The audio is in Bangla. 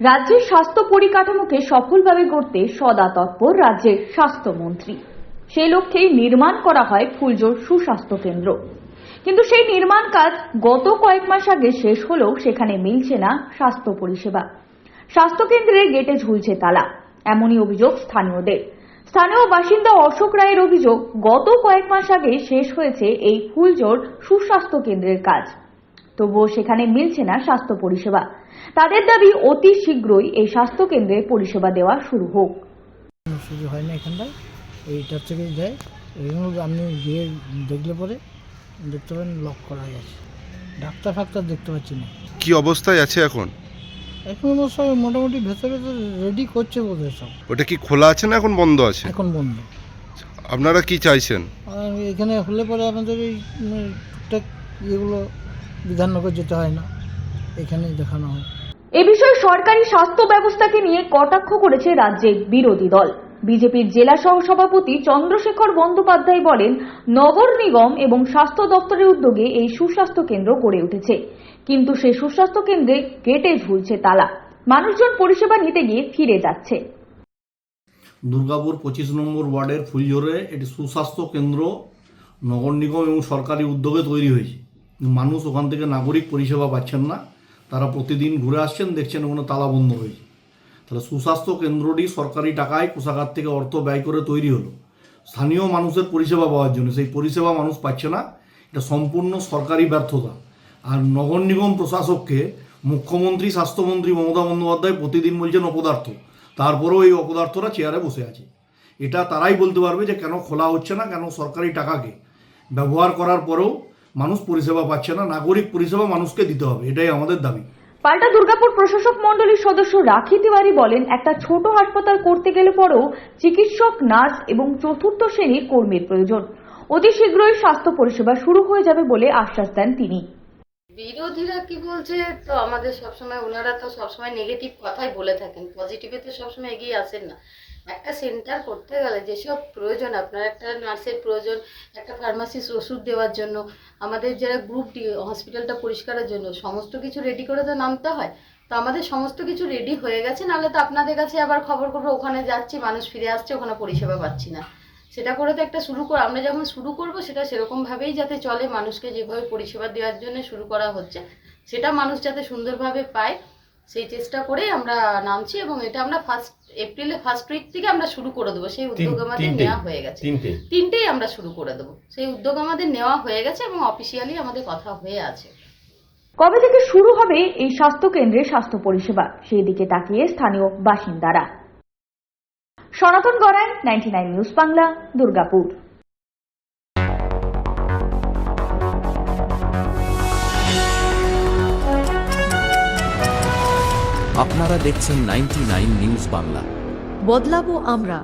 রাজ্যের স্বাস্থ্য পরিকাঠামোকে সফলভাবে গড়তে সদা তৎপর রাজ্যের স্বাস্থ্যমন্ত্রী। সেই লক্ষ্যেই নির্মাণ করা হয় ফুলজোর সুস্বাস্থ্য কেন্দ্র। কিন্তু সেই নির্মাণ কাজ গত কয়েক মাস আগে শেষ হলেও সেখানে মিলছে না স্বাস্থ্য পরিষেবা। স্বাস্থ্যকেন্দ্রের গেটে ঝুলছে তালা, এমনই অভিযোগ স্থানীয়দের। স্থানীয় বাসিন্দা অশোক রায়ের অভিযোগ, গত কয়েক মাস আগে শেষ হয়েছে এই ফুলজোর সুস্বাস্থ্য কেন্দ্রের কাজ, তবুও সেখানে মিলছে না স্বাস্থ্য পরিষেবা। তাদের দাবি অতি শীঘ্রই এই স্বাস্থ্য কেন্দ্রে পরিষেবা দেওয়া শুরু হোক। শুরু হয় না এখানটায়, এইটার থেকে যায় এগুলো আপনি গিয়ে দেখলে পরে দেখতে পারেন লক করা গেছে। ডাক্তার ফাক্তার দেখতে পাচ্ছি না। কি অবস্থায় আছে এখন? এখন সব মোটামুটি ভেতরে রেডি করছে বোধহয় সব। ওটা কি খোলা আছে না এখন বন্ধ আছে? এখন বন্ধ। আপনারা কি চাইছেন? আর এখানে হলে পরে আমাদের এই টুকটাক ইয়েগুলো বিধাননগর যেতে হয় না, এখানেই দেখানো হয়। এ বিষয়ে সরকারি স্বাস্থ্য ব্যবস্থাকে নিয়ে কটাক্ষ করেছে রাজ্যের বিরোধী দল। বিজেপির জেলা সহসভাপতি চন্দ্রশেখর বন্দ্যোপাধ্যায় বলেন, নগর নিগম এবং স্বাস্থ্য দপ্তরের উদ্যোগে এই সুস্বাস্থ্য কেন্দ্র গড়ে উঠেছে, কিন্তু সেই সুস্বাস্থ্য কেন্দ্রে গেটে ঝুলছে তালা। মানুষজন পরিষেবা নিতে গিয়ে ফিরে যাচ্ছে। দুর্গাপুর 25 নম্বর ওয়ার্ডের ফুলজোরে এটি সুস্বাস্থ্য কেন্দ্র নগর নিগম এবং সরকারি উদ্যোগে তৈরি হয়েছে। মানুষ ওখান থেকে নাগরিক পরিষেবা পাচ্ছেন না, তারা প্রতিদিন ঘুরে আসছেন, দেখছেন ওখানে তালা বন্ধ হয়েছে। তাহলে সুস্বাস্থ্য কেন্দ্রটি সরকারি টাকায় কোষাগার থেকে অর্থ ব্যয় করে তৈরি হলো স্থানীয় মানুষের পরিষেবা পাওয়ার জন্য। সেই পরিষেবা মানুষ পাচ্ছে না, এটা সম্পূর্ণ সরকারি ব্যর্থতা। আর নগর নিগম প্রশাসককে মুখ্যমন্ত্রী স্বাস্থ্যমন্ত্রী মমতা বন্দ্যোপাধ্যায় প্রতিদিন বলছেন অপদার্থ, তারপরেও এই অপদার্থরা চেয়ারে বসে আছে। এটা তারাই বলতে পারবে যে কেন খোলা হচ্ছে না, কেন সরকারি টাকাকে ব্যবহার করার পরেও মানুষ পরিষেবা পাচ্ছে না। নাগরিক পরিষেবা মানুষকে দিতে হবে, এটাই আমাদের দাবি। পাল্টা দুর্গাপুর প্রশাসক মণ্ডলীর সদস্য রাখি তিওয়ারি বলেন, একটা ছোট হাসপাতাল করতে গেলে পরেও চিকিৎসক, নার্স এবং চতুর্থ শ্রেণীর কর্মীর প্রয়োজন। অতি শীঘ্রই স্বাস্থ্য পরিষেবা শুরু হয়ে যাবে বলে আশ্বাস দেন তিনি। বিরোধীরা কি বলছে, তো আমাদের সবসময় ওনারা তো সবসময় নেগেটিভ কথাই বলে থাকেন, পজিটিভে তো সবসময় এগিয়ে আসেন না। একটা সেন্টার করতে গেলে যেসব প্রয়োজন, আপনার একটা নার্সের প্রয়োজন, একটা ফার্মাসিস্ট ওষুধ দেওয়ার জন্য, আমাদের যারা গ্রুপ ডি হসপিটালটা পরিষ্কারের জন্য সমস্ত কিছু রেডি করে তো নামতে হয়। তো আমাদের সমস্ত কিছু রেডি হয়ে গেছে, নাহলে তো আপনাদের কাছে আবার খবর করবো ওখানে যাচ্ছি, মানুষ ফিরে আসছে, ওখানে পরিষেবা পাচ্ছি না। সেটা করে তো একটা আমরা যখন শুরু করব সেটা সেরকমভাবেই যাতে চলে, মানুষকে যেভাবে পরিষেবা দেওয়ার জন্য শুরু করা হচ্ছে সেটা মানুষ যাতে সুন্দরভাবে পায়, সেই চেষ্টা করেই আমরা নামছি। এবং এটা আমরা এপ্রিলের ফার্স্ট উইক থেকে আমরা শুরু করে দেবো, সেই উদ্যোগ আমাদের নেওয়া হয়ে গেছে। তিনটেই আমরা শুরু করে দেবো, সেই উদ্যোগ আমাদের নেওয়া হয়ে গেছে এবং অফিসিয়ালি আমাদের কথা হয়ে আছে। কবে থেকে শুরু হবে এই স্বাস্থ্য কেন্দ্রের স্বাস্থ্য পরিষেবা, সেই দিকে তাকিয়ে স্থানীয় বাসিন্দারা। সনাতন গড়াই, 99 নিউজ বাংলা, দুর্গাপুর। আপনারা দেখছেন 99 নিউজ বাংলা। বদলাবো আমরা।